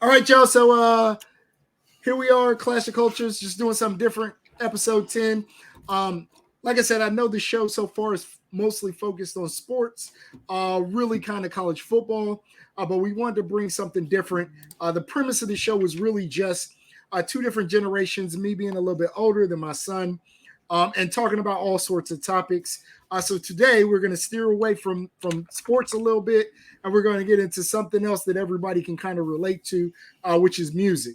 All right, y'all. So here we are, Clash of Cultures, just doing something different. Episode 10. Like I said, I know the show so far is mostly focused on sports, really kind of college football, but we wanted to bring something different. The premise of the show was really just two different generations, me being a little bit older than my son, and talking about all sorts of topics. So today we're going to steer away from sports a little bit, and we're going to get into something else that everybody can kind of relate to, which is music.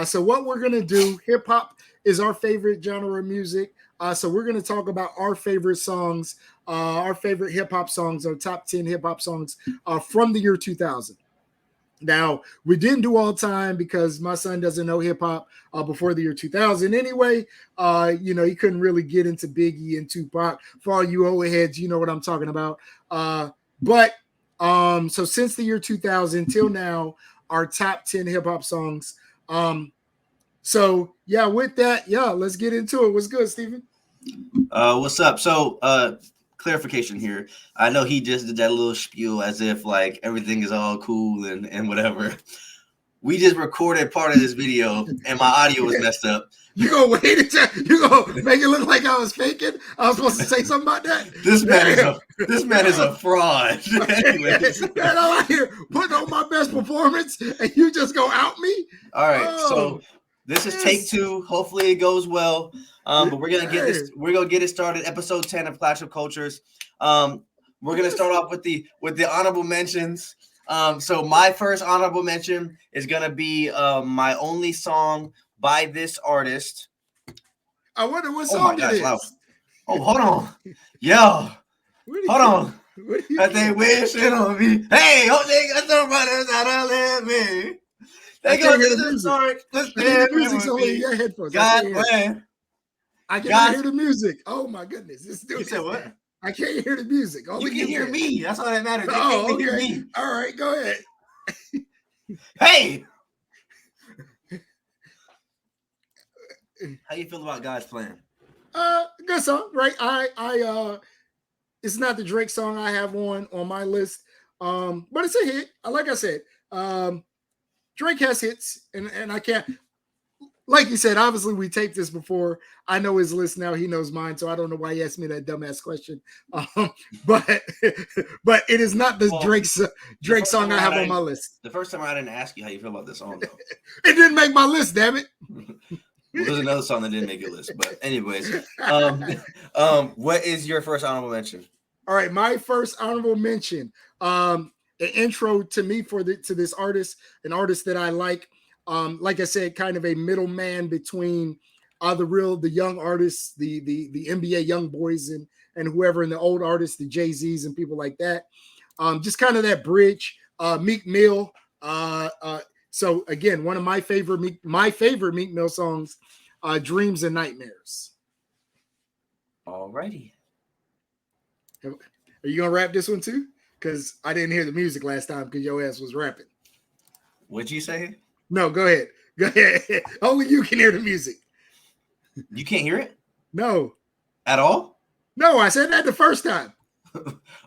So what we're going to do, hip hop is our favorite genre of music. So we're going to talk about our favorite songs, our favorite hip hop songs, our top 10 hip hop songs from the year 2000. Now, we didn't do all time because my son doesn't know hip hop before the year 2000 anyway. He couldn't really get into Biggie and Tupac. For all you old heads, you know what I'm talking about. So since the year 2000 till now, our top 10 hip hop songs. With that, let's get into it. What's good, Steven? What's up? So, clarification here. I know he just did that little spiel as if like everything is all cool and whatever. We just recorded part of this video and my audio was messed up. You gonna wait until you gonna make it look like I was faking? I was supposed to say something about that. This man is a fraud. Anyways. Man, I'm out here putting on my best performance and you just go out me. All right, so this is take 2. Hopefully it goes well. But we're gonna get this. We're gonna get it started. Episode 10 of Clash of Cultures. We're gonna start off with the honorable mentions. So my first honorable mention is gonna be my only song by this artist. I wonder what song it is. Wow. Oh, hold on. Yo, hold on. That they wishing on me. Hey, hope they got somebody how to let me. They go to the sorry. The music's only in your headphones. God bless. I can't hear the music. Oh my goodness! You said what? I can't hear the music. You can hear me. That's all that matters. Oh, okay. Hear me. All right, go ahead. Hey, how you feel about God's Plan? Good song, right? I it's not the Drake song I have on my list, but it's a hit. Like I said, Drake has hits, and I can't. Like you said, obviously we taped this before. I know his list now. He knows mine, so I don't know why he asked me that dumbass question. But it is not the Drake song I have on my list. The first time I didn't ask you how you feel about this song, though. It didn't make my list, damn it. Well, there's another song that didn't make your list, but anyways, what is your first honorable mention? All right, my first honorable mention, an intro to me to this artist, an artist that I like. Like I said, kind of a middleman between the young artists, the NBA young boys and whoever, and the old artists, the Jay-Z's and people like that. Just kind of that bridge. Meek Mill. So again, one of my favorite Meek Mill songs, "Dreams and Nightmares." Alrighty. Are you gonna rap this one too? Because I didn't hear the music last time because your ass was rapping. What'd you say? No, go ahead. Go ahead. Only you can hear the music. You can't hear it? No. At all? No, I said that the first time.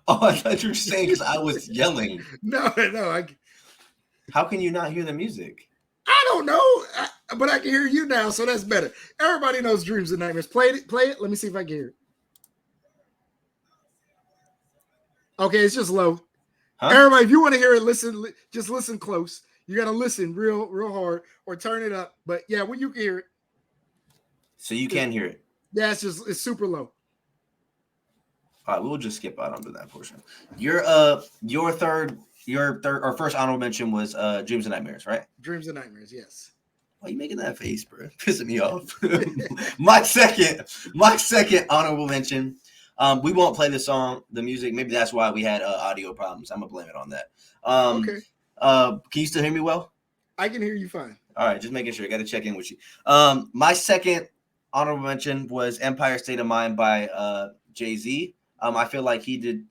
Oh, I thought you were saying because I was yelling. No. How can you not hear the music? I don't know, but I can hear you now, so that's better. Everybody knows Dreams and Nightmares. Play it. Let me see if I can hear it. Okay, it's just low. Huh? Everybody, if you want to hear it, just listen close. You got to listen real hard or turn it up. But yeah, you can hear it. So you can hear it? Yeah, it's super low. All right, we'll just skip out onto that portion. Your third or first honorable mention was Dreams and Nightmares, right? Dreams and Nightmares, yes. Why are you making that face, bro? Pissing me off. my second honorable mention. We won't play the music. Maybe that's why we had audio problems. I'm gonna blame it on that. Okay. Can you still hear me well? I can hear you fine. All right, just making sure. I got to check in with you. My second honorable mention was Empire State of Mind by Jay-Z. I feel like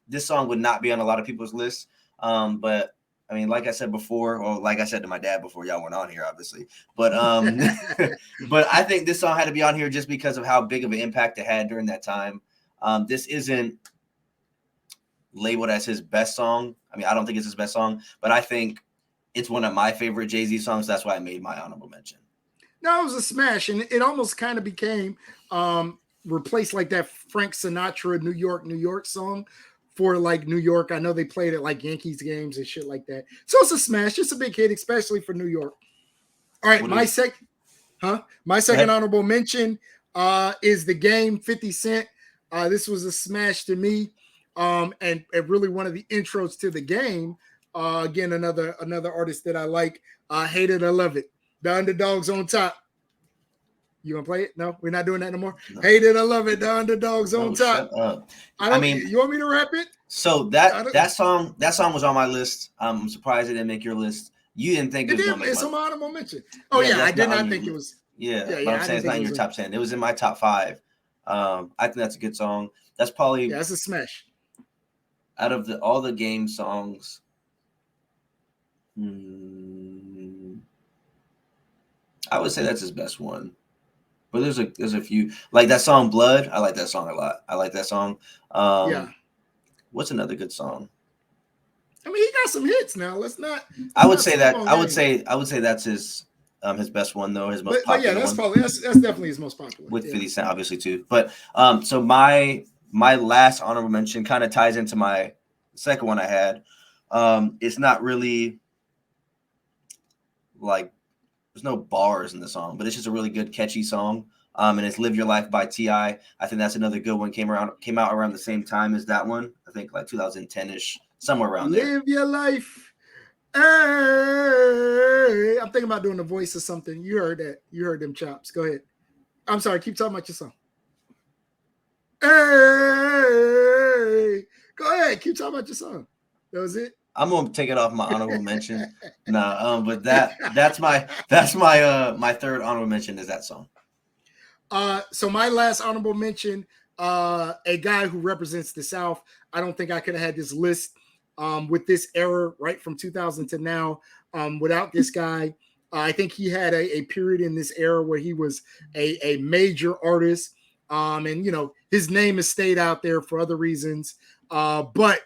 this song would not be on a lot of people's lists. But I mean, like I said before, or like I said to my dad before, y'all weren't on here, obviously. But but I think this song had to be on here just because of how big of an impact it had during that time. This isn't labeled as his best song. I mean, I don't think it's his best song, but I think it's one of my favorite Jay-Z songs. That's why I made my honorable mention. No, it was a smash, and it almost kind of became replaced like that Frank Sinatra New York song for like New York. I know they played it like Yankees games and shit like that. So it's a smash. It's a big hit, especially for New York. All right, my second honorable mention is The Game, 50 Cent. This was a smash to me, and really one of the intros to The Game. Again, another artist that I like. Hate It or Love It. The Underdogs on Top. You gonna play it? No, we're not doing that no more. No. Hate It or Love It. The Underdogs on Top. Shut up. I mean, you want me to rap it? So that song was on my list. I'm surprised it didn't make your list. You didn't think it was gonna make it's an honorable mention. Oh yeah, I did not think it was. Yeah, but I'm saying it's not in your top 10. It was in my top 5. I think that's a good song. That's probably that's a smash. Out of all the Game songs, I would say that's his best one. But there's a few, like that song Blood. I like that song a lot. I like that song. What's another good song? I mean, he got some hits now. Let's not. I would say that's his best one though. His most popular. But yeah, that's definitely his most popular. With 50 Cent, obviously too. But so my last honorable mention kind of ties into my second one I had. It's not really like there's no bars in the song, but it's just a really good catchy song. And it's Live Your Life by T.I. I think that's another good one. Came out around the same time as that one. I think like 2010-ish, somewhere around there. Live your life. Hey, I'm thinking about doing the voice or something. You heard that. You heard them chops. Go ahead. I'm sorry. Keep talking about your song. Hey, go ahead. Keep talking about your song. That was it. I'm gonna take it off my honorable mention. But that's my my third honorable mention is that song. So my last honorable mention, a guy who represents the South. I don't think I could have had this list with this era right from 2000 to now without this guy. I think he had a period in this era where he was a major artist, and you know his name has stayed out there for other reasons, but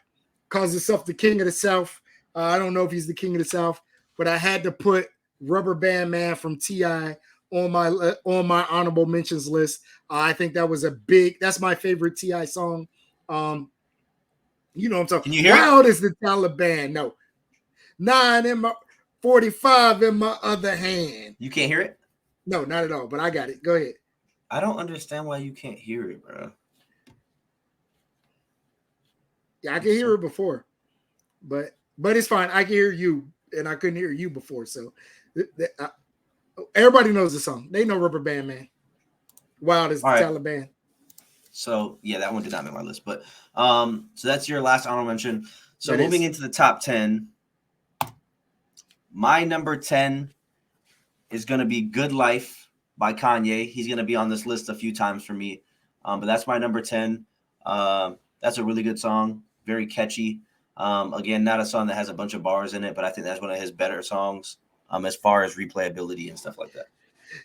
calls himself the King of the South. I don't know if he's the King of the South, but I had to put Rubber Band Man from T.I. on my honorable mentions list. I think that was that's my favorite T.I. song. You know what I'm talking. Can you hear Wild is the Taliban. No. 9 in my 45 in my other hand. You can't hear it? No, not at all, but I got it. Go ahead. I don't understand why you can't hear it, bro. Yeah, I can hear it before, but it's fine. I can hear you, and I couldn't hear you before. So everybody knows the song. They know Rubber Band Man. Wild is the Taliban. So yeah, that one did not make my list, but so that's your last honorable mention. So moving into the top 10, my number 10 is going to be Good Life by Kanye. He's going to be on this list a few times for me, but that's my number 10. That's a really good song, very catchy. Again, not a song that has a bunch of bars in it, but I think that's one of his better songs as far as replayability and stuff like that.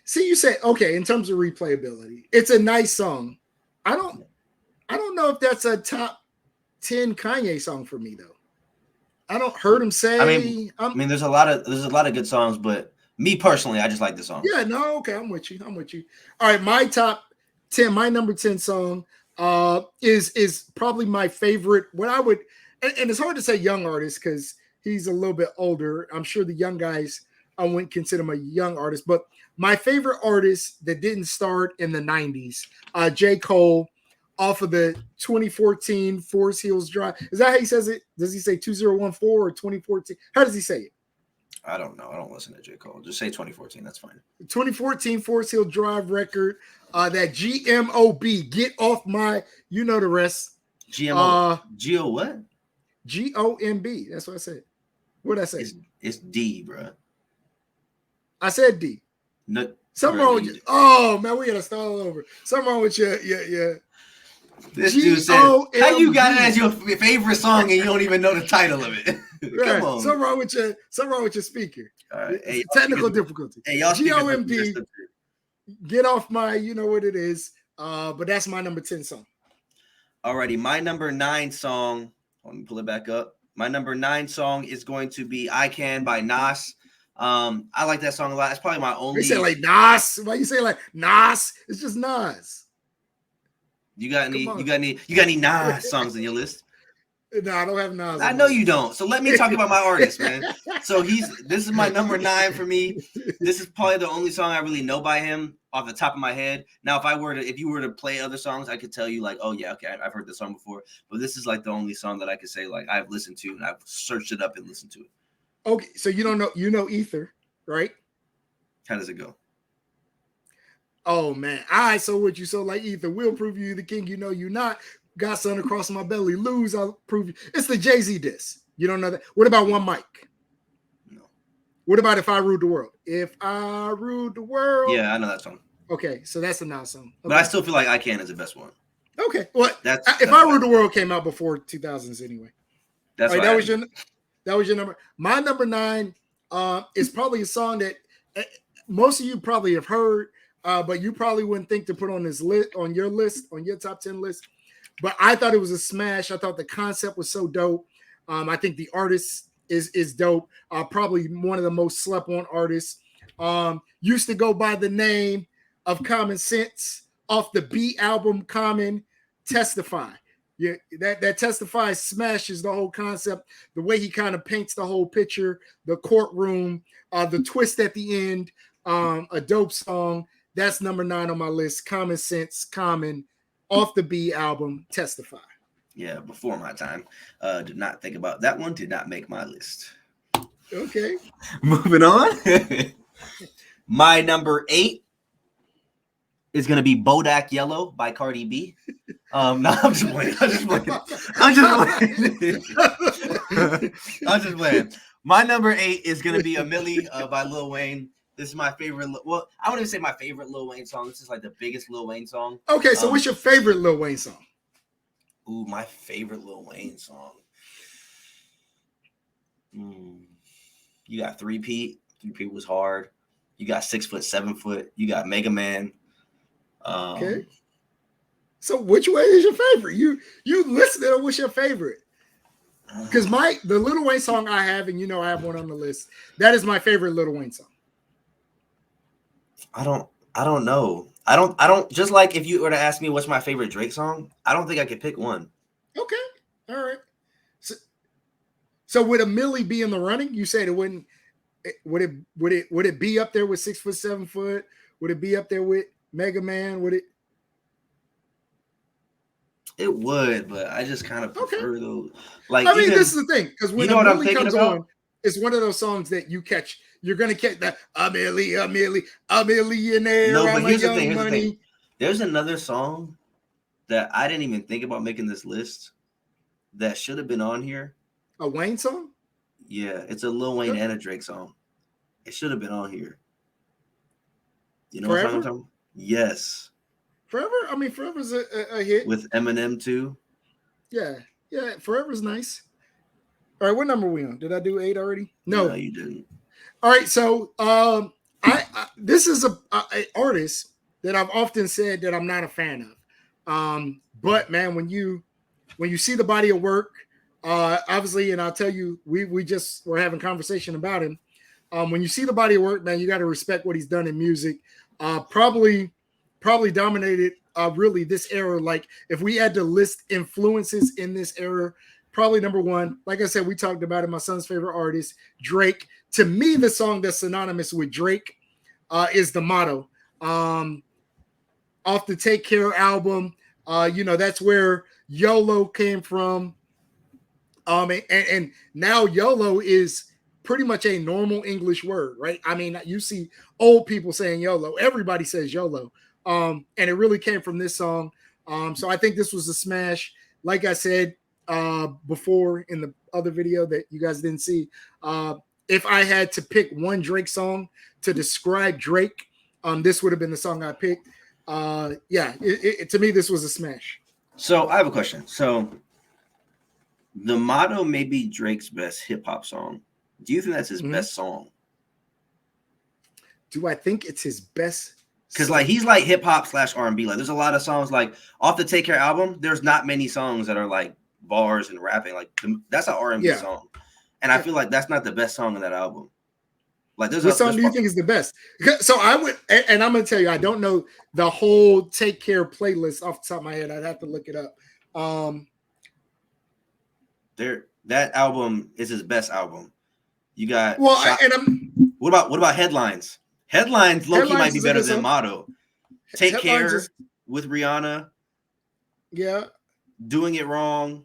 See, you say, okay, in terms of replayability, it's a nice song. I don't know if that's a top 10 Kanye song for me though. I don't heard him say. I mean, there's a lot of good songs, but me personally, I just like the song. Yeah, no, okay, I'm with you. All right, my top 10, my number 10 song is probably my favorite. What I would, and it's hard to say young artist because he's a little bit older. I'm sure the young guys, I wouldn't consider him a young artist, but my favorite artist that didn't start in the 90s, J. Cole, off of the 2014 Forest Hills Drive. Is that how he says it? Does he say 2014 or 2014? How does he say it? I don't know. I don't listen to J. Cole. Just say 2014. That's fine. 2014 Forest Hill Drive record. That GMOB. Get off my, you know the rest. GMO. Geo what? GOMB. That's what I said. What did I say? It's D, bro. I said D. No. Something wrong with you. Oh man, we gotta start all over. Something wrong with you. Yeah. This dude said, how you got it as your favorite song and you don't even know the title of it? Come on. Something wrong with your speaker. All right. Hey, technical difficulty. Hey, y'all GOMD. Get off my, you know what it is. But that's my number 10 song. Alrighty, my number 9 song. Let me pull it back up. My number 9 song is going to be "I Can" by Nas. I like that song a lot. It's probably my only. They say like Nas. Why you say like Nas? It's just Nas. You got any Nas songs in your list? No, I don't have Nas. I know you don't. So let me talk about my artist, man. So this is my number 9 for me. This is probably the only song I really know by him off the top of my head. Now, if you were to play other songs, I could tell you like, oh yeah, okay, I've heard this song before. But this is like the only song that I could say like I've listened to and I've searched it up and listened to it. Okay, so you don't know, Ether, right? How does it go? Oh man, I so what you so like Ether will prove you the king. You know you not. Got something across my belly. Lose, I'll prove you. It's the Jay-Z diss. You don't know that? What about One Mic? No. What about If I Ruled the World? If I Ruled the World. Yeah, I know that song. Okay, so that's a Nas song. Okay. But I still feel like I Can is the best one. Okay, well, If I Ruled the World came out before 2000s anyway. That's right. That was your number. My number 9 is probably a song that most of you probably have heard, but you probably wouldn't think to put on this list, on your top 10 list. But I thought it was a smash. I thought the concept was so dope. I think the artist is dope. Probably one of the most slept on artists. Used to go by the name of Common Sense off the B album Common. Testify. Yeah, that Testify smashes the whole concept. The way he kind of paints the whole picture, the courtroom, the twist at the end, a dope song. That's number 9 on my list. Common Sense, Common. Off the B album, Testify. Yeah, before my time. Did not think about that one. Did not make my list. Okay. Moving on. My number 8 is going to be Bodak Yellow by Cardi B. No, I'm just playing. I'm just playing. My number 8 is going to be A Milli by Lil Wayne. This is my favorite. Well, I wouldn't even say my favorite Lil Wayne song. This is like the biggest Lil Wayne song. Okay, so what's your favorite Lil Wayne song? Ooh, my favorite Lil Wayne song. You got 3-Peat. 3-Peat was hard. You got 6 Foot, 7 Foot. You got Mega Man. Okay. So which way is your favorite? You listed it. What's your favorite? Because the Lil Wayne song I have, and I have one on the list. That is my favorite Lil Wayne song. I don't know. I don't just like if you were to ask me what's my favorite Drake song, I don't think I could pick one. Okay. All right. So would A Milli be in the running? You said it wouldn't. Would it be up there with 6 Foot, 7 Foot? Would it be up there with Mega Man? Would it? It would, but I just kind of prefer those. Like, I mean, this is the thing, because when A Milli comes on, it's one of those songs that you catch. You're gonna catch that a millionaire. No, but here's the thing. There's another song that I didn't even think about making this list that should have been on here. A Wayne song? Yeah, it's a Lil Wayne and a Drake song. It should have been on here. You know what I'm talking about? Yes. Forever? I mean, Forever's a hit. With Eminem too. Yeah. Forever's nice. All right, what number are we on? Did I do 8 already? No, you didn't. All right, so this is a artist that I've often said that I'm not a fan of. But man, when you see the body of work, obviously, and I'll tell you, we just were having conversation about him. When you see the body of work, man, you got to respect what he's done in music. Probably dominated really this era. Like if we had to list influences in this era, probably number 1. Like I said, we talked about it. My son's favorite artist, Drake. To me, the song that's synonymous with Drake is The Motto. Off the Take Care album, that's where YOLO came from. And now YOLO is pretty much a normal English word, right? I mean, you see old people saying YOLO. Everybody says YOLO. And it really came from this song. So I think this was a smash. Like I said before in the other video that you guys didn't see, if I had to pick one Drake song to describe Drake, this would have been the song I picked. To me, this was a smash. So I have a question. So The Motto may be Drake's best hip hop song. Do you think that's his best song? Do I think it's his best? Because like he's like hip hop / R&B. Like there's a lot of songs like off the Take Care album. There's not many songs that are like bars and rapping. Like that's an R&B song, and I feel like that's not the best song on that album. Like, what song do you think is the best? So I would, and I'm gonna tell you, I don't know the whole Take Care playlist off the top of my head. I'd have to look it up. That album is his best album. You got what about Headlines? Headlines low-key might be better than Motto. Take Care with Rihanna. Yeah. Doing It Wrong.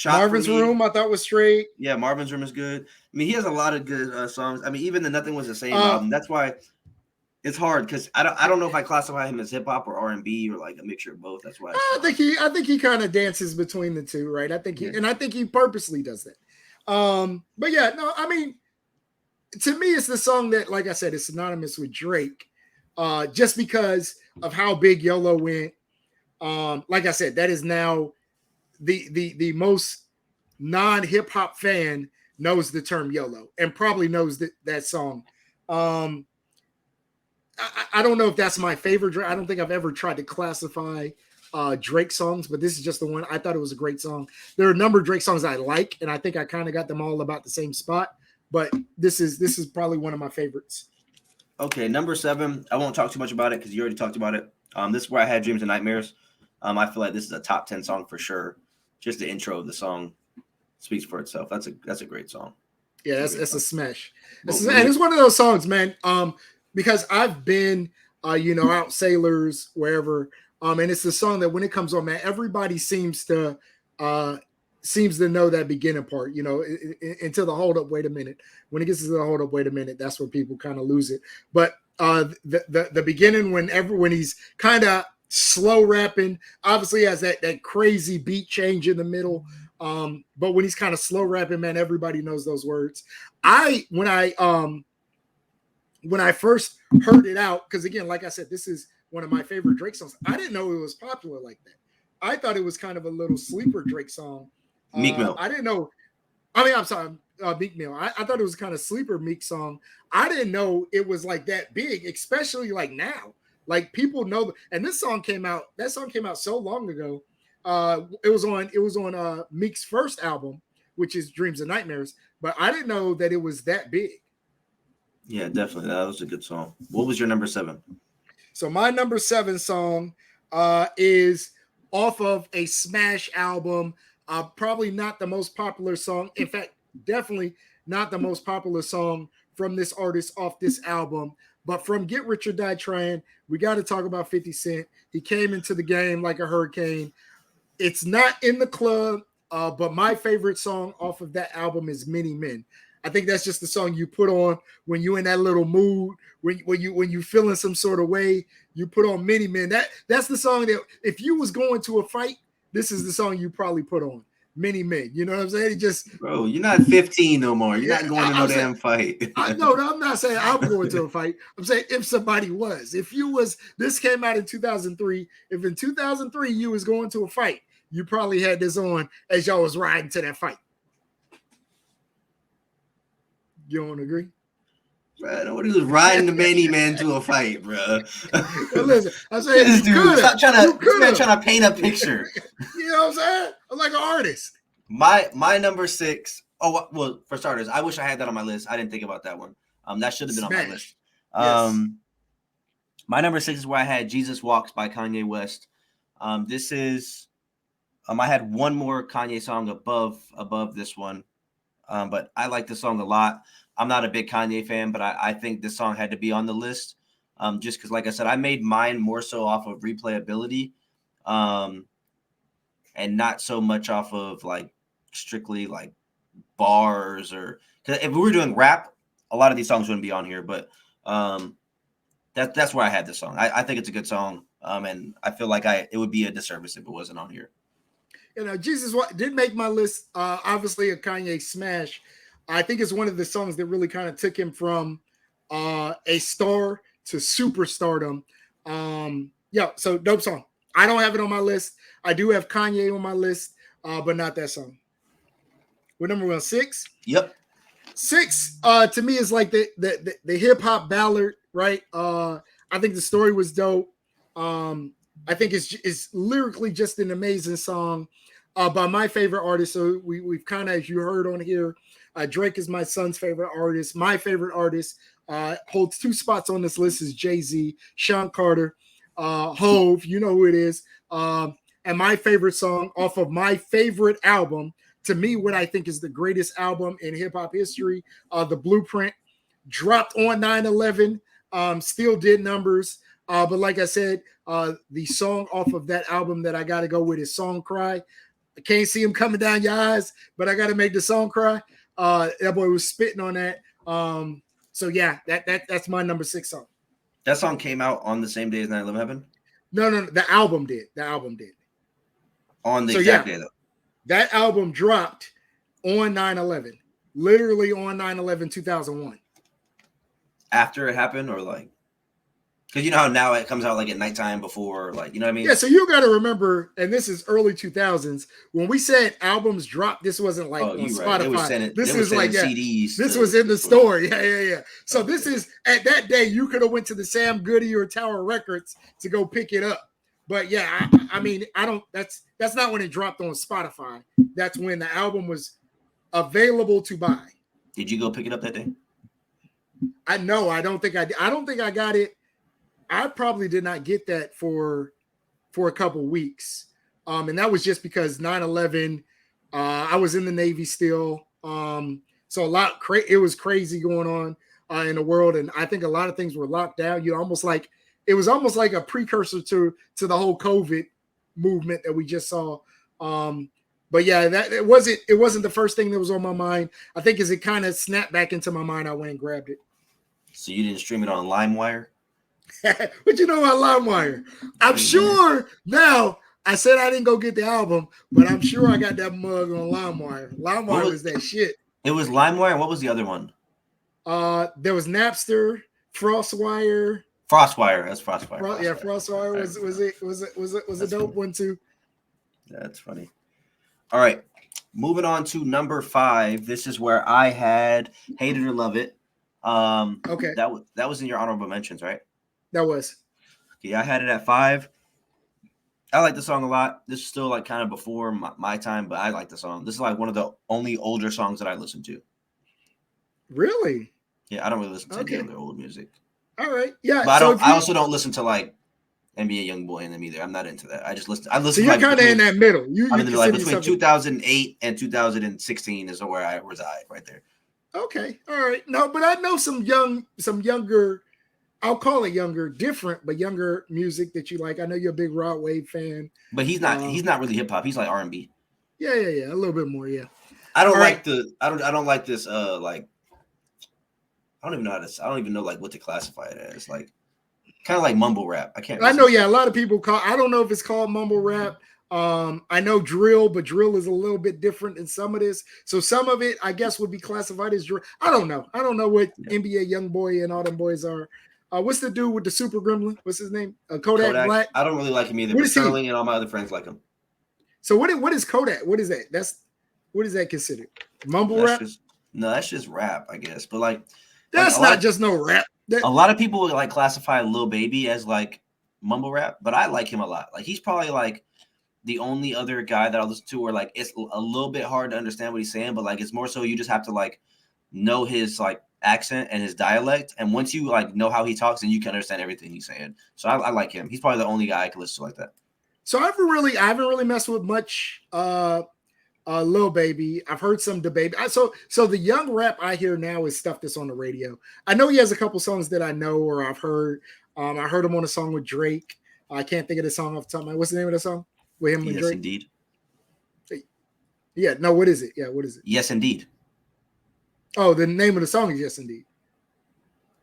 Marvin's Room, I thought was straight. Yeah, Marvin's Room is good. I mean, he has a lot of good songs. I mean, even the Nothing Was the Same album. That's why it's hard because I don't know if I classify him as hip hop or R&B or like a mixture of both. That's why I think he kind of dances between the two, right? I think he purposely does that. But yeah, no, I mean, to me, it's the song that, like I said, is synonymous with Drake, just because of how big YOLO went. Like I said, that is now the most non-hip hop fan knows the term YOLO and probably knows that song. I don't know if that's my favorite Drake. I don't think I've ever tried to classify Drake songs, but this is just the one. I thought it was a great song. There are a number of Drake songs I like, and I think I kind of got them all about the same spot. But this is probably one of my favorites. Okay, number 7. I won't talk too much about it because you already talked about it. This is where I had Dreams and Nightmares. I feel like this is a top 10 song for sure. Just the intro of the song speaks for itself. That's a great song. Yeah, that's a smash. And it's one of those songs, man. Because I've been, out sailors wherever, and it's the song that when it comes on, man, everybody seems to know that beginning part, until the hold up. Wait a minute. When it gets to the hold up, wait a minute. That's where people kind of lose it. But the beginning, when he's kind of slow rapping, obviously has that crazy beat change in the middle. But when he's kind of slow rapping, man, everybody knows those words. When I first heard it out, because again, like I said, this is one of my favorite Drake songs. I didn't know it was popular like that. I thought it was kind of a little sleeper Drake song. Meek Mill. I didn't know. I mean, I'm sorry, Meek Mill. I thought it was kind of sleeper Meek song. I didn't know it was like that big, especially like now. Like people know, and this song came out. That song came out so long ago. It was on Meek's first album, which is Dreams and Nightmares. But I didn't know that it was that big. Yeah, definitely. That was a good song. What was your number 7? So my number 7 song is off of a smash album. Probably not the most popular song. In fact, definitely not the most popular song from this artist off this album. But from Get Rich or Die Trying, we got to talk about 50 Cent. He came into the game like a hurricane. It's not in the club, but my favorite song off of that album is Many Men. I think that's just the song you put on when you're in that little mood, when you feeling some sort of way, you put on Many Men. That's the song that if you was going to a fight, this is the song you probably put on. Many Men. You know what I'm saying? Bro, you're not 15 no more. You're not going to no damn fight. No, I'm not saying I'm going to a fight. I'm saying if somebody was. If you was, this came out in 2003. If in 2003 you was going to a fight, you probably had this on as y'all was riding to that fight. You don't agree? Bro, nobody was riding the Many Men to a fight, bro. Well, listen, I'm saying this dude, stop trying to paint a picture. You know what I'm saying? I'm like an artist. My number 6. Oh well, for starters, I wish I had that on my list. I didn't think about that one. That should have been on my list. Yes. My number 6 is where I had Jesus Walks by Kanye West. This is I had one more Kanye song above this one. But I like this song a lot. I'm not a big Kanye fan, but I think this song had to be on the list. Just because, like I said, I made mine more so off of replayability, and not so much off of like strictly like bars or. Because if we were doing rap, a lot of these songs wouldn't be on here. But that's where I had this song. I think it's a good song, and I feel like it would be a disservice if it wasn't on here. Jesus did make my list. Obviously, a Kanye smash. I think it's one of the songs that really kind of took him from a star to superstardom. So dope song. I don't have it on my list. I do have Kanye on my list, but not that song. What number was 6? Yep. 6 to me is like the hip hop ballad, right? I think the story was dope. I think it's lyrically just an amazing song by my favorite artist. So we've kind of, as you heard on here, Drake is my son's favorite artist. My favorite artist holds 2 spots on this list is Jay-Z, Sean Carter, Hove, you know who it is. And my favorite song off of my favorite album, to me, what I think is the greatest album in hip hop history, The Blueprint, dropped on 9/11, still did numbers. But like I said, the song off of that album that I got to go with is Song Cry. I can't see him coming down your eyes, but I got to make the song cry. That boy was spitting on that. So yeah, that's my number 6 song. That song came out on the same day as 9/11 happened? No, the album did. The album did. On the exact day, though. That album dropped on 9/11, literally on 9/11, 2001. After it happened, or like, because you know how now it comes out like at nighttime before, like, you know what I mean? Yeah, so you got to remember, and this is early 2000s, when we said albums dropped, this wasn't like on Spotify. Right. This was like CDs. This was in the store. Yeah. So okay. This is, at that day, you could have went to the Sam Goody or Tower Records to go pick it up. But yeah, I mean, that's not when it dropped on Spotify. That's when the album was available to buy. Did you go pick it up that day? I don't think I got it. I probably did not get that for a couple weeks. And that was just because 9/11, I was in the Navy still. So it was crazy going on in the world. And I think a lot of things were locked down. It was almost like a precursor to the whole COVID movement that we just saw. But yeah, it wasn't the first thing that was on my mind. I think as it kind of snapped back into my mind, I went and grabbed it. So you didn't stream it on LimeWire? But you know about LimeWire? I'm sure now. I said I didn't go get the album, but I'm sure I got that mug on LimeWire. LimeWire was that shit. It was LimeWire. What was the other one? There was Napster, FrostWire. FrostWire. That's FrostWire. FrostWire was a dope one too. That's funny. All right, moving on to number 5. This is where I had Hate It or Love It. Okay. That was in your honorable mentions, right? That was. Yeah, I had it at 5. I like the song a lot. This is still like kind of before my time, but I like the song. This is like one of the only older songs that I listen to. Really? Yeah, I don't really listen to any other old music. All right. Yeah. But I also don't listen to like NBA YoungBoy and them either. I'm not into that. I listen. So you're kind of in that middle. I'm like between 2008 and 2016 is where I reside, right there. Okay. All right. No, but I know some younger. I'll call it younger, different, but younger music that you like. I know you're a big Rod Wave fan. But he's not really hip hop. He's like R&B. Yeah. A little bit more, yeah. I don't like this like I don't even know like what to classify it as. Like kind of like mumble rap. I know, yeah, a lot of people I don't know if it's called mumble rap. I know drill, but drill is a little bit different than some of this. So some of it, I guess, would be classified as drill. I don't know what NBA YoungBoy and all them boys are. What's the dude with the super gremlin? What's his name? Kodak Black. I don't really like him either. But Sterling and all my other friends like him. So what is Kodak? What is that? What is that considered? Mumble rap? That's just rap, I guess. But like that's not just no rap. A lot of people would like classify Lil Baby as like mumble rap, but I like him a lot. Like he's probably like the only other guy that I listen to where like it's a little bit hard to understand what he's saying, but like it's more so you just have to like know his like accent and his dialect, and once you like know how he talks, then you can understand everything he's saying. So I like him. He's probably the only guy I can listen to like that. So I haven't really messed with much Lil Baby. I've heard some debate. So the young rap I hear now is stuff that's on the radio. I know he has a couple songs that I know or I've heard. I heard him on a song with Drake. I can't think of the song off the top of my head. What's the name of the song with him and Drake? Yes, indeed. Yeah, no, what is it? Yeah, what is it? Yes, indeed. Oh, the name of the song is Yes, Indeed.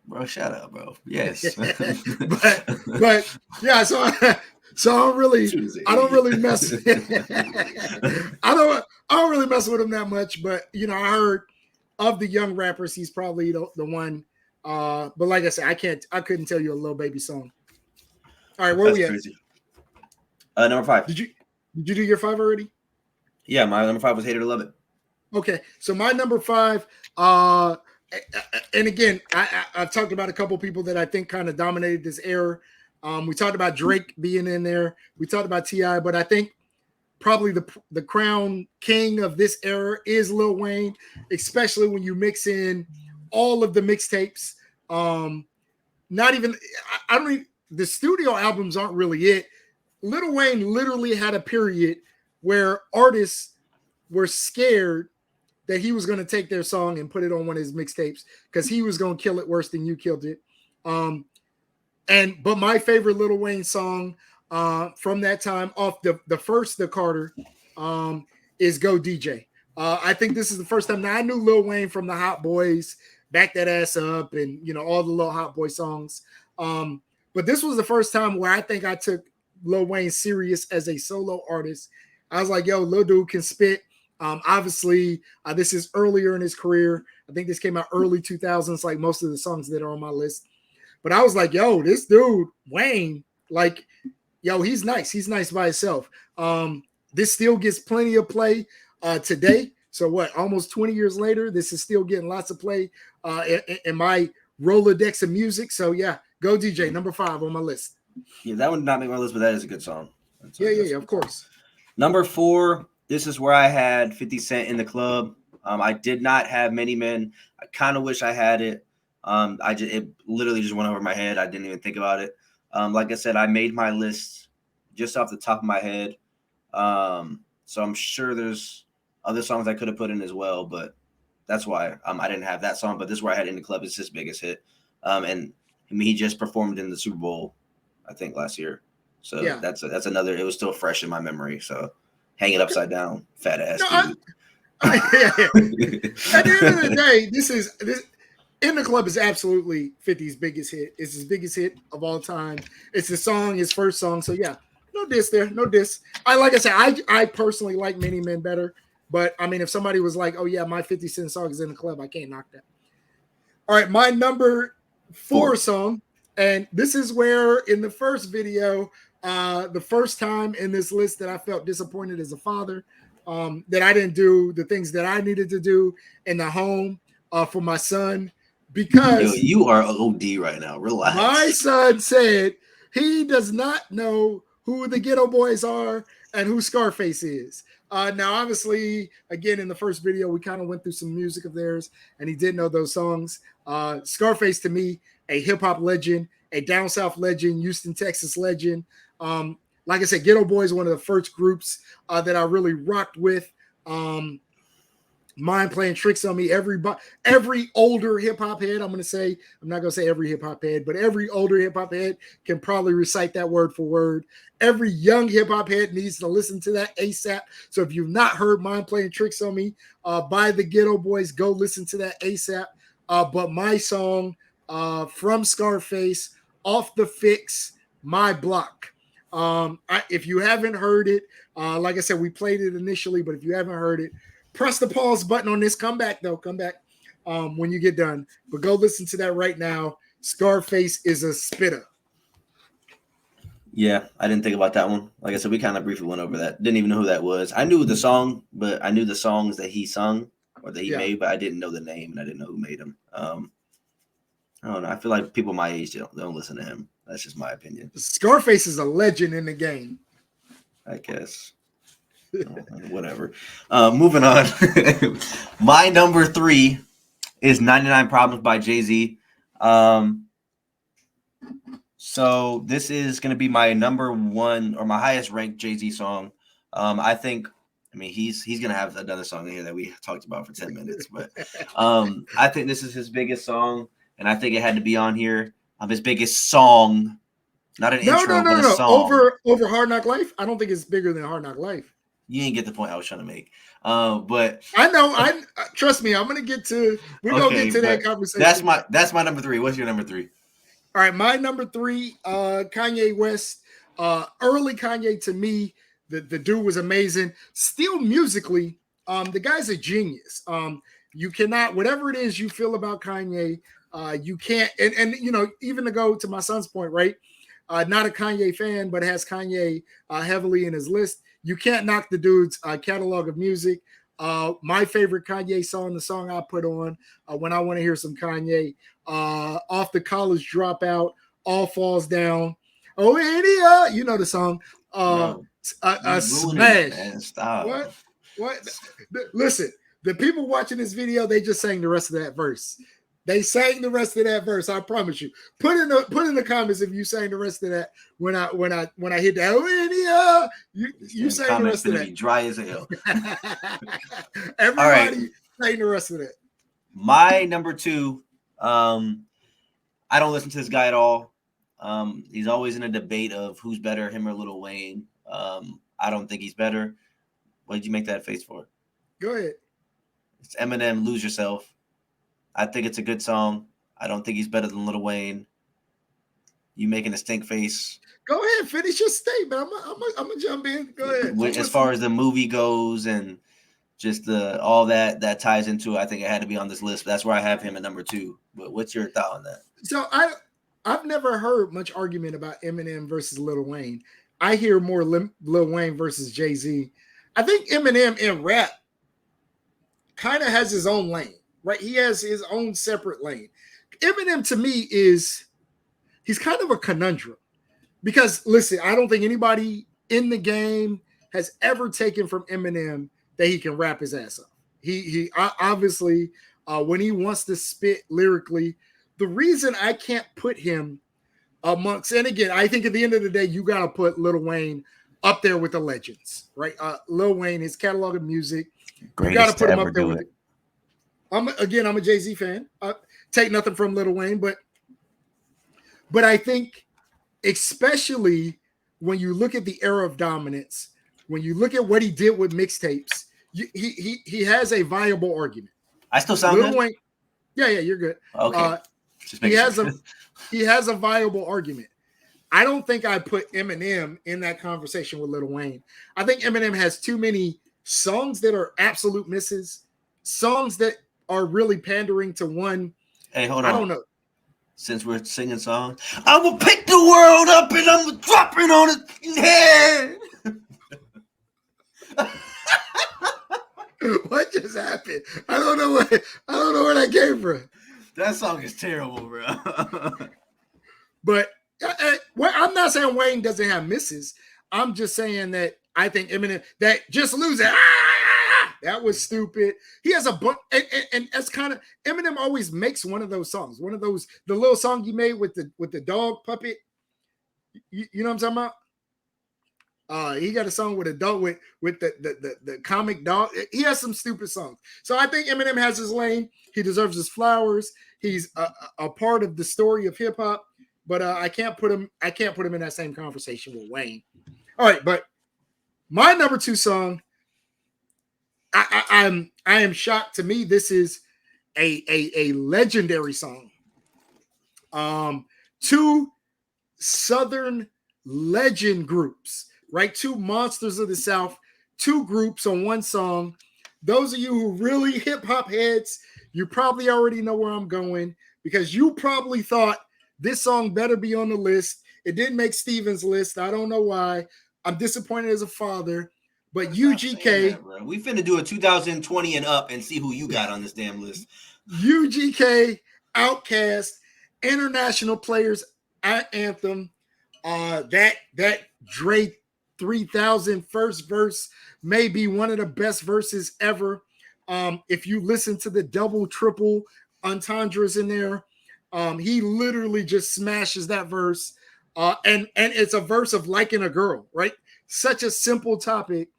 Bro, shut up, bro. Yes. but yeah, so I don't really mess I don't really mess with him that much, but you know, I heard of the young rappers, he's probably the one. But like I said, I couldn't tell you a Lil Baby song. All right, where we at? Crazy. Number 5. Did you do your 5 already? Yeah, my number 5 was Hate It or Love It. Okay, so my number 5, and again, I've talked about a couple people that I think kind of dominated this era. We talked about Drake being in there. We talked about T.I., but I think probably the crown king of this era is Lil Wayne, especially when you mix in all of the mixtapes. Not even I don't even, the studio albums aren't really it. Lil Wayne literally had a period where artists were scared that he was going to take their song and put it on one of his mixtapes because he was going to kill it worse than you killed it. But my favorite Lil Wayne song from that time off the first The Carter is Go DJ. I think this is the first time. Now I knew Lil Wayne from the Hot Boys, Back That Ass Up, and all the little Hot Boy songs. But this was the first time where I think I took Lil Wayne serious as a solo artist. I was like, yo, Lil dude can spit. Obviously, this is earlier in his career. I think this came out early 2000s, like most of the songs that are on my list. But I was like, yo, this dude, Wayne, like, yo, he's nice. He's nice by himself. This still gets plenty of play today. So what, almost 20 years later, this is still getting lots of play in my Rolodex of music. So yeah, Go DJ, number 5 on my list. Yeah, that would not make my list, but that is a good song. Yeah, of course. Number 4, this is where I had 50 Cent in the club. I did not have Many Men. I kind of wish I had it. It literally just went over my head. I didn't even think about it. Like I said, I made my list just off the top of my head. So I'm sure there's other songs I could have put in as well, but that's why I didn't have that song. But this is where I had In the Club. It's his biggest hit. And he just performed in the Super Bowl, I think, last year. So yeah. that's another. It was still fresh in my memory. So hang it upside down, fat ass. At the end of the day, this In the Club is absolutely 50's biggest hit. It's his biggest hit of all time. It's his song, his first song. So yeah, no diss there, no diss. Like I said, I personally like Many Men better. But I mean, if somebody was like, "Oh yeah, my 50 Cent song is In the Club," I can't knock that. All right, my number 4 song, and this is where in the first video, the first time in this list that I felt disappointed as a father, that I didn't do the things that I needed to do in the home for my son. Because you are OD right now. Relax. My son said he does not know who the Ghetto Boys are and who Scarface is. Now, obviously, again, in the first video, we kind of went through some music of theirs, and he did know those songs. Scarface, to me, a hip-hop legend, a down south legend, Houston, Texas legend. Like I said, Ghetto Boys, one of the first groups that I really rocked with. Mind playing tricks on me. Every older hip hop head, I'm not gonna say every hip hop head, but every older hip hop head can probably recite that word for word. Every young hip hop head needs to listen to that ASAP. So if you've not heard Mind Playing Tricks on Me by the Ghetto Boys, go listen to that ASAP. But my song from Scarface, Off the Fix, My Block. If you haven't heard it, like I said, we played it initially, but if you haven't heard it, press the pause button on this. Come back when you get done. But go listen to that right now. Scarface is a spitter. Yeah, I didn't think about that one. Like I said, we kind of briefly went over that. Didn't even know who that was. I knew the song, but I knew the songs that he sung or that he made, but I didn't know the name and I didn't know who made them. I don't know. I feel like people my age don't listen to him. That's just my opinion. Scarface is a legend in the game. I guess. Whatever. Moving on. My number 3 is 99 Problems by Jay-Z. So this is going to be my number 1 or my highest ranked Jay-Z song. I mean, he's going to have another song in here that we talked about for 10 minutes, but I think this is his biggest song, and I think it had to be on here. His biggest song, not an intro, but a song. Over Hard Knock Life? I don't think it's bigger than Hard Knock Life. You didn't get the point I was trying to make. But I know. Trust me. We're gonna get to that conversation. That's my number 3. What's your number 3? All right, my number 3, Kanye West. Early Kanye, to me, the dude was amazing. Still musically, the guy's a genius. You cannot, whatever it is you feel about Kanye, you can't. And even to go to my son's point, right? Not a Kanye fan, but has Kanye heavily in his list. You can't knock the dude's catalog of music. My favorite Kanye song, the song I put on when I want to hear some Kanye, Off the College Dropout, All Falls Down. Oh, India, you know the song. No, A you ruining it, smash. man. Stop. What? Listen, the people watching this video, they just sang the rest of that verse. They sang the rest of that verse. I promise you. Put in the comments if you sang the rest of that when I hit that. Oh, India, you sang the rest of that. Be dry as hell. Everybody sang the rest of that. My number 2. I don't listen to this guy at all. He's always in a debate of who's better, him or Lil Wayne. I don't think he's better. What did you make that face for? Go ahead. It's Eminem, Lose Yourself. I think it's a good song. I don't think he's better than Lil Wayne. You making a stink face. Go ahead, finish your statement. I'm gonna jump in. Go ahead. As far as the movie goes and just all that ties into it, I think it had to be on this list. That's where I have him at number 2. But what's your thought on that? So I've never heard much argument about Eminem versus Lil Wayne. I hear more Lil Wayne versus Jay-Z. I think Eminem in rap kind of has his own lane, right? He has his own separate lane. Eminem to me he's kind of a conundrum because listen, I don't think anybody in the game has ever taken from Eminem that he can rap his ass off. He obviously when he wants to spit lyrically, the reason I can't put him amongst, and again, I think at the end of the day, you got to put Lil Wayne up there with the legends, right? Lil Wayne, his catalog of music, you got to put him up there with it. I'm a Jay-Z fan. I take nothing from Lil Wayne, but I think especially when you look at the era of dominance, when you look at what he did with mixtapes, he has a viable argument. I still sound good? Wayne, yeah, you're good. Okay. He has a viable argument. I don't think I put Eminem in that conversation with Lil Wayne. I think Eminem has too many songs that are absolute misses, songs that are really pandering to one. Hey, hold on. I don't know. Since we're singing songs, I will pick the world up and I'm dropping on its head. What just happened? I don't know where that came from. That song is terrible, bro. But I'm not saying Wayne doesn't have misses. I'm just saying that I think Eminem that just lose it. That was stupid. He has a bunch, and that's kind of Eminem always makes one of those songs. One of those, the little song he made with the dog puppet. You know what I'm talking about? He got a song with a dog with the comic dog. He has some stupid songs. So I think Eminem has his lane. He deserves his flowers. He's a part of the story of hip hop. But I can't put him in that same conversation with Wayne. All right, but my number 2 song. I am shocked. To me, this is a legendary song. 2 Southern legend groups, right? 2 monsters of the South, 2 groups on one song. Those of you who really hip hop heads, you probably already know where I'm going because you probably thought this song better be on the list. It didn't make Steven's list. I don't know why. I'm disappointed as a father. But UGK, we finna do a 2020 and up and see who you got on this damn list. UGK, Outkast, International Players Anthem. That Dre 3000 first verse may be one of the best verses ever. If you listen to the double, triple entendres in there, he literally just smashes that verse. And it's a verse of liking a girl, right? Such a simple topic.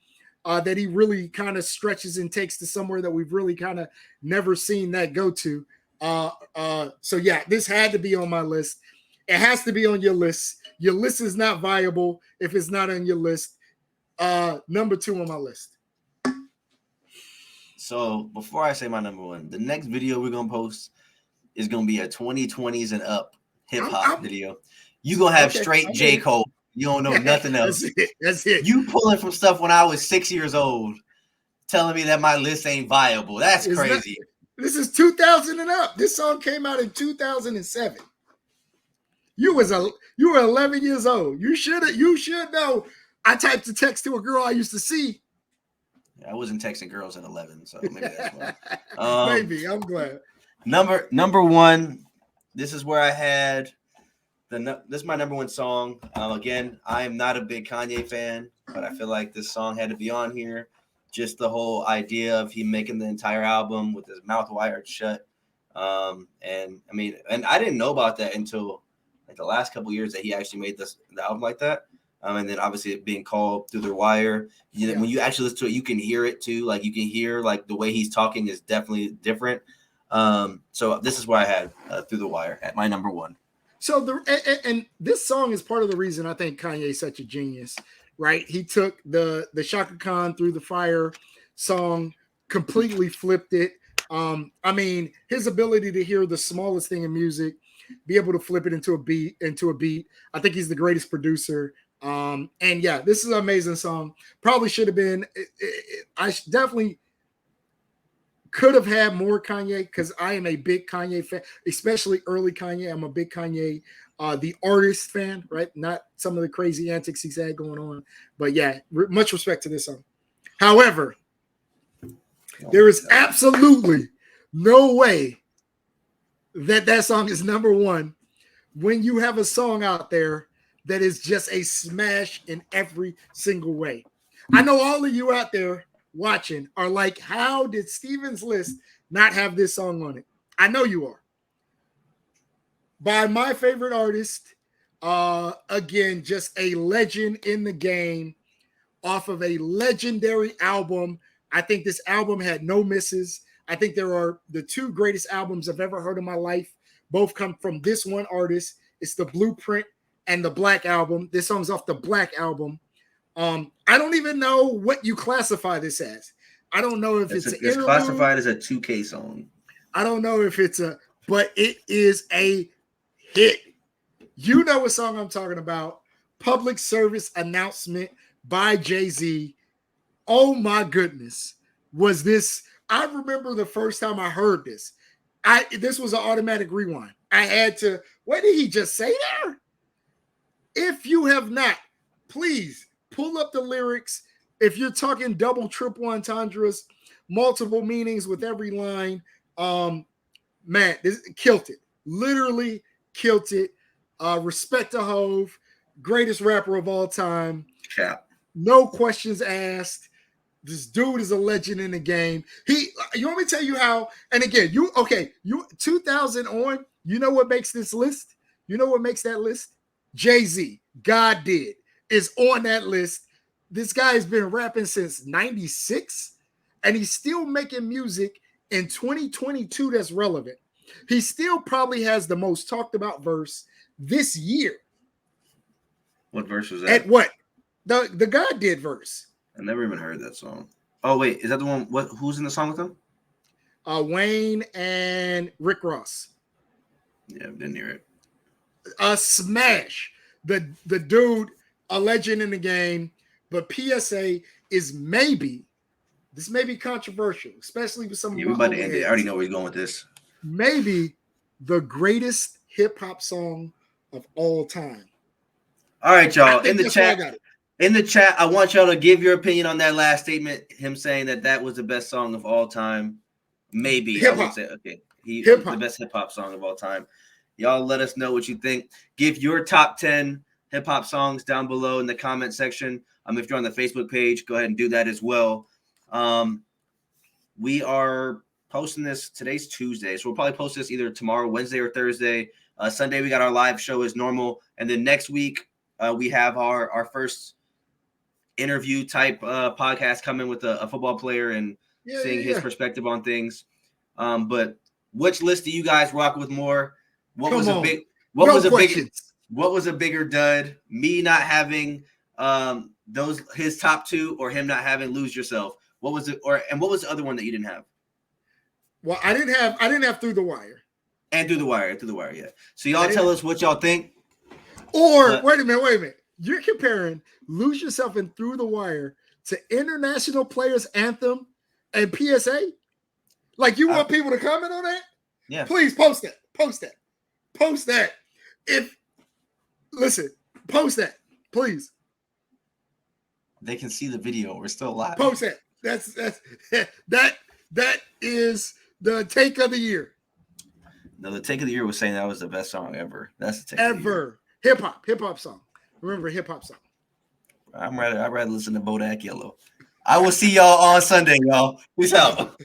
That he really kind of stretches and takes to somewhere that we've really kind of never seen that go to. So yeah, this had to be on my list. It has to be on your list. Your list is not viable if it's not on your list. Number 2 on my list. So before I say my number 1, the next video we're gonna post is gonna be a 2020s and up hip hop video. You gonna have straight J. Cole. You don't know nothing else. That's it. You pulling from stuff when I was 6 years old, telling me that my list ain't viable. That's crazy. This is 2000 and up. This song came out in 2007. You were 11 years old. You should know. I typed a text to a girl I used to see. I wasn't texting girls at 11, so maybe that's why. Maybe. I'm glad. Number 1. This is where I had This is my number one song. Again, I am not a big Kanye fan, but I feel like this song had to be on here. Just the whole idea of him making the entire album with his mouth wired shut. And I mean, and I didn't know about that until like the last couple of years that he actually made the album like that. And then obviously it being called Through the Wire. When you actually listen to it, you can hear it too. Like you can hear like the way he's talking is definitely different. So this is where I had Through the Wire at my number one. So and this song is part of the reason I think Kanye is such a genius, right? He took the Shaka Khan Through the Fire song, completely flipped it. I mean, his ability to hear the smallest thing in music, be able to flip it into a beat. I think he's the greatest producer. And yeah, this is an amazing song. Probably should have been. I definitely could have had more Kanye because I am a big Kanye fan, especially early Kanye. I'm a big Kanye, the artist fan, right? Not some of the crazy antics he's had going on. But yeah, much respect to this song. However, there is absolutely no way that song is number one when you have a song out there that is just a smash in every single way. I know all of you out there watching are like, how did Steven's list not have this song on it? I know you are. By my favorite artist, again, just a legend in the game off of a legendary album. I think this album had no misses. I think there are the two greatest albums I've ever heard in my life. Both come from this one artist. It's the Blueprint and the Black Album. This song's off the Black Album. I don't even know what you classify this as. I don't know if it's classified as a 2K song. I don't know if it's but it is a hit. You know what song I'm talking about. Public Service Announcement by Jay-Z. Oh my goodness. Was this, I remember the first time I heard this. This was an automatic rewind. I had to, what did he just say there? If you have not, please pull up the lyrics. If you're talking double, triple entendres, multiple meanings with every line, man, this killed it. Literally killed it. Respect to Hove, greatest rapper of all time. Yeah. No questions asked. This dude is a legend in the game. You want me to tell you how? And again, you 2000 on. You know what makes this list? You know what makes that list? Jay-Z, God Did, is on that list. This guy has been rapping since 96, and he's still making music in 2022 that's relevant. He still probably has the most talked about verse this year. What verse was that? At what? The God Did verse. I never even heard that song. Oh, wait. Is that the one? Who's in the song with him? Wayne and Rick Ross. Yeah, didn't hear it. A smash. The dude, a legend in the game. But PSA is this may be controversial, especially with some of we're about to end it. I already know where you're going with this. Maybe the greatest hip-hop song of all time. All right, y'all. In the chat, I want y'all to give your opinion on that last statement. Him saying that was the best song of all time. Maybe hip-hop. I would say okay. The best hip hop song of all time. Y'all let us know what you think. Give your top 10 hip hop songs down below in the comment section. If you're on the Facebook page, go ahead and do that as well. We are posting this. Today's Tuesday, so we'll probably post this either tomorrow, Wednesday, or Thursday. Sunday we got our live show as normal, and then next week we have our first interview type podcast coming with a football player and seeing his perspective on things. But which list do you guys rock with more? What was a bigger dud? Me not having his top two, or him not having Lose Yourself? What was it? And what was the other one that you didn't have? Well, I didn't have Through the Wire. And Through the Wire, yeah. So y'all tell us what y'all think. Wait a minute. You're comparing Lose Yourself and Through the Wire to International Players Anthem and PSA? Like you want people to comment on that? Yeah. Please post that. Post that. Post that, please. They can see the video. We're still live. Post that. That is the take of the year. No, the take of the year was saying that was the best song ever. That's the take of the year. Ever. Hip hop song. Remember hip hop song. I'd rather listen to Bodak Yellow. I will see y'all on Sunday, y'all. Peace out.